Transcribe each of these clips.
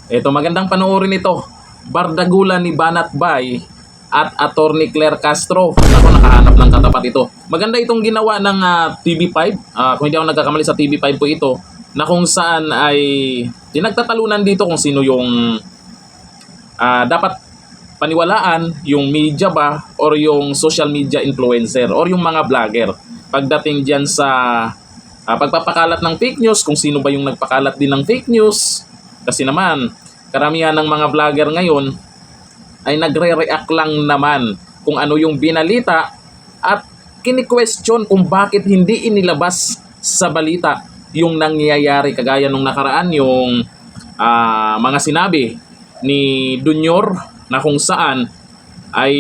Ito, magandang panoorin ito. Bardagulan ni Banat Bay at Attorney Claire Castro. Ako, nakahanap ng katapat ito. Maganda itong ginawa ng TV5. Kung hindi ako nagkakamali, sa TV5 po ito, na kung saan ay tinagtatalunan dito kung sino yung dapat paniwalaan, yung media ba or yung social media influencer or yung mga vlogger. Pagdating dyan sa pagpapakalat ng fake news, kung sino ba yung nagpakalat din ng fake news. Kasi naman, karamihan ng mga vlogger ngayon ay nagre-react lang naman kung ano yung binalita at kini-question kung bakit hindi inilabas sa balita yung nangyayari, kagaya nung nakaraan yung mga sinabi ni Dunyor na kung saan ay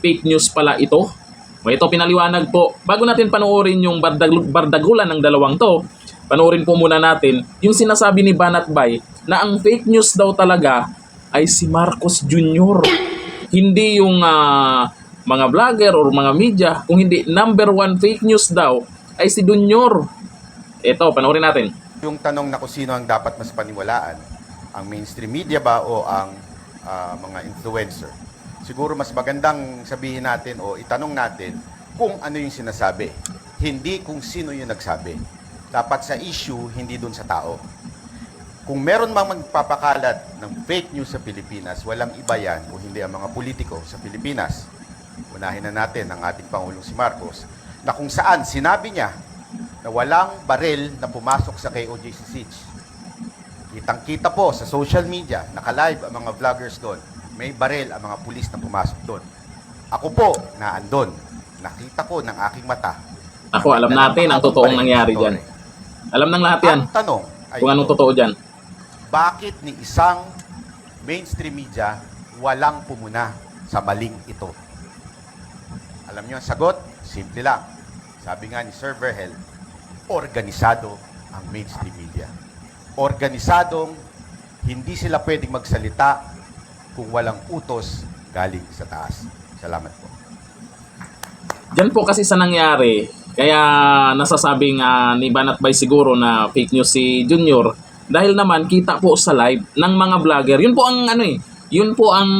fake news pala ito. O ito, pinaliwanag po. Bago natin panoorin yung bardagulan ng dalawang to, panoorin po muna natin yung sinasabi ni Banat Bay na ang fake news daw talaga ay si Marcos Jr. Hindi yung mga vlogger or mga media, kung hindi, number one fake news daw ay si Dunyor. Ito, panoorin natin. Yung tanong na kung sino ang dapat mas paniwalaan, ang mainstream media ba o ang mga influencer? Siguro mas magandang sabihin natin o itanong natin kung ano yung sinasabi. Hindi kung sino yung nagsabi. Dapat sa issue, hindi dun sa tao. Kung meron mang magpapakalat ng fake news sa Pilipinas, walang iba yan kung hindi ang mga politiko sa Pilipinas. Unahin na natin ang ating Pangulong si Marcos, na kung saan sinabi niya na walang baril na pumasok sa KOJC Siege. Kitang-kita po sa social media, naka-live ang mga vloggers doon. May baril ang mga pulis na pumasok doon. Ako po, naandun. Nakita ko ng aking mata. Ako, alam natin ang totoong nangyari dyan. Alam ng lahat yan. Ang tanong ay Kung anong totoo dyan. bakit ni isang mainstream media walang pumuna sa maling ito? Alam niyo ang sagot? Simple lang. Sabi nga ni Sir Verhel, organisado ang mainstream media. Organisadong hindi sila pwedeng magsalita kung walang utos galing sa taas. Salamat po. Diyan po kasi sa nangyari, kaya nasasabing ni Banat Bay siguro na fake news si Junior dahil naman kita po sa live ng mga vlogger. Yun po ang yun po ang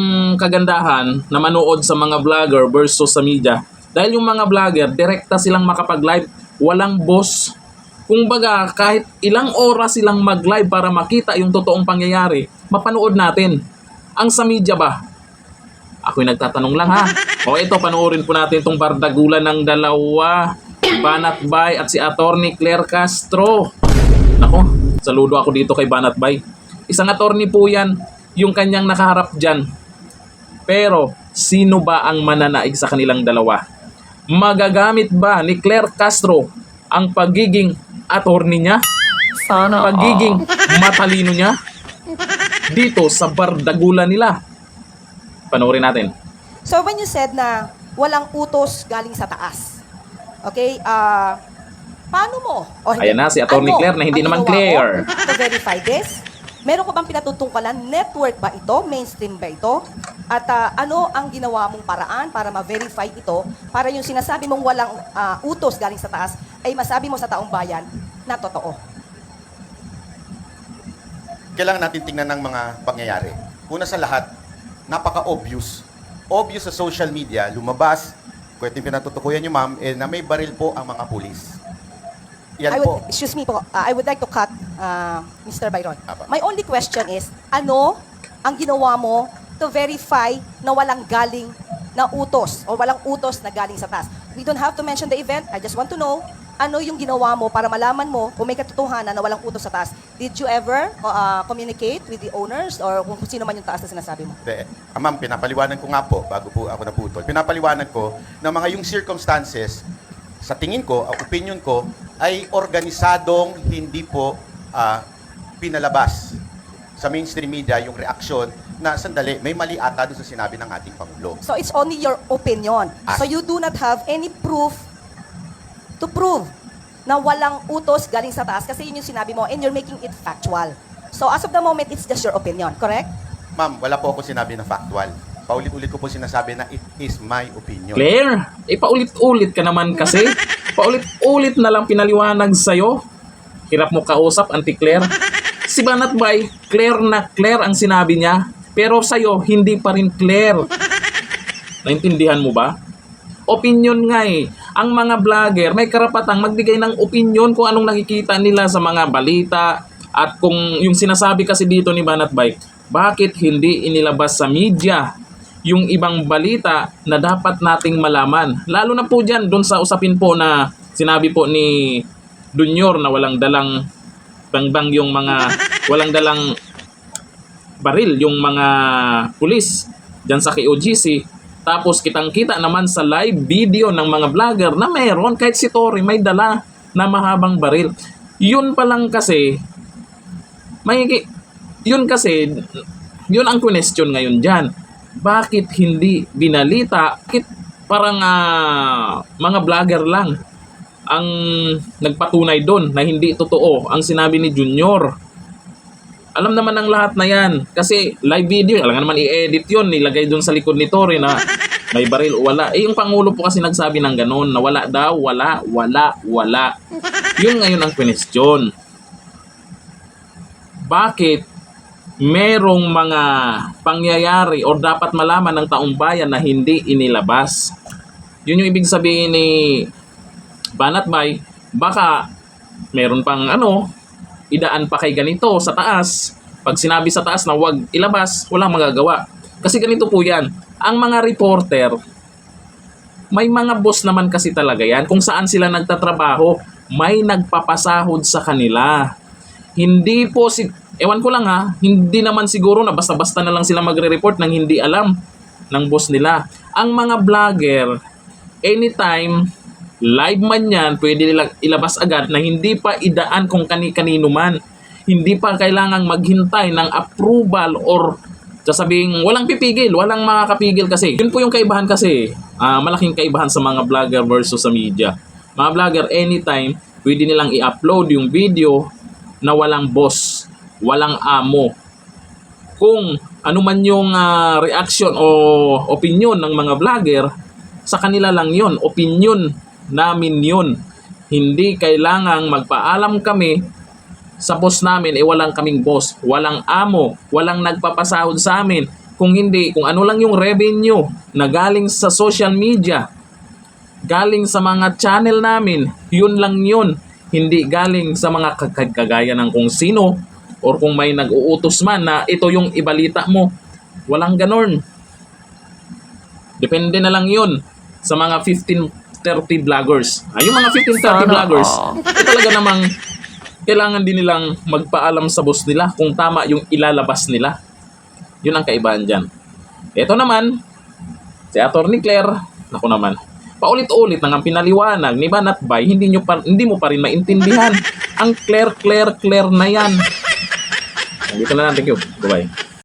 kagandahan na manood sa mga vlogger versus sa media. Dahil yung mga vlogger, direkta silang makapag-live, walang boss. Kumbaga, kahit ilang oras silang mag-live para makita yung totoong pangyayari, mapanood natin. Ang sa media ba? Ako'y nagtatanong lang ha. O ito, panoorin po natin itong bardagulan ng dalawa. Banat Bay at si Attorney Claire Castro. Nako, saludo ako dito kay Banat Bay. Isang attorney po yan, yung kanyang nakaharap dyan. Pero, sino ba ang mananaig sa kanilang dalawa? Magagamit ba ni Claire Castro ang pagiging attorney niya? Sana Pagiging matalino niya? Dito sa bardagulan nila. Panoorin natin. So when you said na walang utos galing sa taas, okay, paano mo? O, Ayan na, si Atty. Claire na hindi ang naman ginawa Claire. mo to verify this? Meron ko bang pinatutungkalan? Network ba ito? Mainstream ba ito? At ano ang ginawa mong paraan para ma-verify ito para yung sinasabi mong walang utos galing sa taas ay masabi mo sa taong bayan na totoo? Kailangan natin tingnan ng mga pangyayari. Una sa lahat, napaka-obvious. Obvious sa social media, lumabas, kung ito yung pinatutukuyan nyo ma'am, na may baril po ang mga pulis. Yan po. Excuse me po, I would like to cut Mr. Byron. Apa. My only question is, ano ang ginawa mo to verify na walang galing na utos o walang utos na galing sa taas? We don't have to mention the event. I just want to know, ano yung ginawa mo para malaman mo kung may katotohanan na walang utos sa taas? Did you ever communicate with the owners or kung sino man yung taas na sinasabi mo? Ma'am, pinapaliwanan ko nga po, bago po ako naputol, pinapaliwanan ko na mga yung circumstances, sa tingin ko, opinion ko, ay organisadong hindi po pinalabas sa mainstream media yung reaksyon na sandali, may mali ata doon sa sinabi ng ating Pangulo. So it's only your opinion. So you do not have any proof to prove na walang utos galing sa taas kasi yun yung sinabi mo and you're making it factual. So as of the moment, it's just your opinion, correct? Ma'am, wala po ako sinabi na factual. Paulit-ulit ko po sinasabi na it is my opinion. Claire, paulit-ulit ka naman kasi. Paulit-ulit na lang pinaliwanag sa'yo. Hirap mo kausap, Auntie Claire. Si Banat Bay, clear na clear ang sinabi niya. Pero sa'yo, hindi pa rin clear. Naintindihan mo ba? Opinion nga eh. Ang mga vlogger may karapatang magbigay ng opinion kung anong nakikita nila sa mga balita. At kung yung sinasabi kasi dito ni Banat Bay, bakit hindi inilabas sa media yung ibang balita na dapat nating malaman? Lalo na po dyan, doon sa usapin po na sinabi po ni Junior na walang dalang bangbang yung mga walang dalang baril yung mga pulis dyan sa KOGC. Tapos kitang-kita naman sa live video ng mga vlogger na meron, kahit si Tory may dala na mahabang baril. Yun pa lang kasi, yun ang question ngayon dyan. Bakit hindi binalita? Bakit parang mga vlogger lang ang nagpatunay doon na hindi totoo ang sinabi ni Junior? Alam naman ng lahat na yan. Kasi live video, alam nga naman i-edit yun, nilagay doon sa likod ni Tory na may baril o wala. Eh yung Pangulo po kasi nagsabi ng ganon, na wala daw, wala. Yun ngayon ang question. Bakit merong mga pangyayari o dapat malaman ng taong bayan na hindi inilabas? Yun yung ibig sabihin ni Banat Bay. Baka meron pang idaan pa kay ganito sa taas. Pag sinabi sa taas na wag ilabas, walang magagawa. Kasi ganito po yan. Ang mga reporter, may mga boss naman kasi talaga yan. Kung saan sila nagtatrabaho, may nagpapasahod sa kanila. Hindi po ewan ko lang hindi naman siguro na basta-basta na lang sila magre-report nang hindi alam ng boss nila. Ang mga vlogger, anytime, live man yan, pwede nilang ilabas agad na hindi pa idaan kung kani-kanino man. Hindi pa kailangang maghintay ng approval or sasabihin, walang pipigil, walang makakapigil kasi. Yun po yung kaibahan kasi. Malaking kaibahan sa mga vlogger versus sa media. Mga vlogger, anytime, pwede nilang i-upload yung video na walang boss, walang amo. Kung ano man yung reaction o opinion ng mga vlogger, sa kanila lang yun. Opinion namin yun. Hindi kailangang magpaalam kami sa boss namin, walang kaming boss, walang amo, walang nagpapasahod sa amin. Kung hindi, kung ano lang yung revenue na galing sa social media, galing sa mga channel namin, yun lang yun. Hindi galing sa mga kagaya ng kung sino or kung may nag-uutos man na ito yung ibalita mo. Walang ganon. Depende na lang yun sa mga 15-30 vloggers. Yung mga 15-30 vloggers, talaga namang kailangan din nilang magpaalam sa boss nila kung tama yung ilalabas nila. Yun ang kaibahan dyan. Ito naman, si Atty. Claire, naku naman, paulit-ulit nang ang pinaliwanag ni Banat Bay, hindi mo pa rin maintindihan. Ang clear na yan. Dito na lang, thank you. Bye-bye.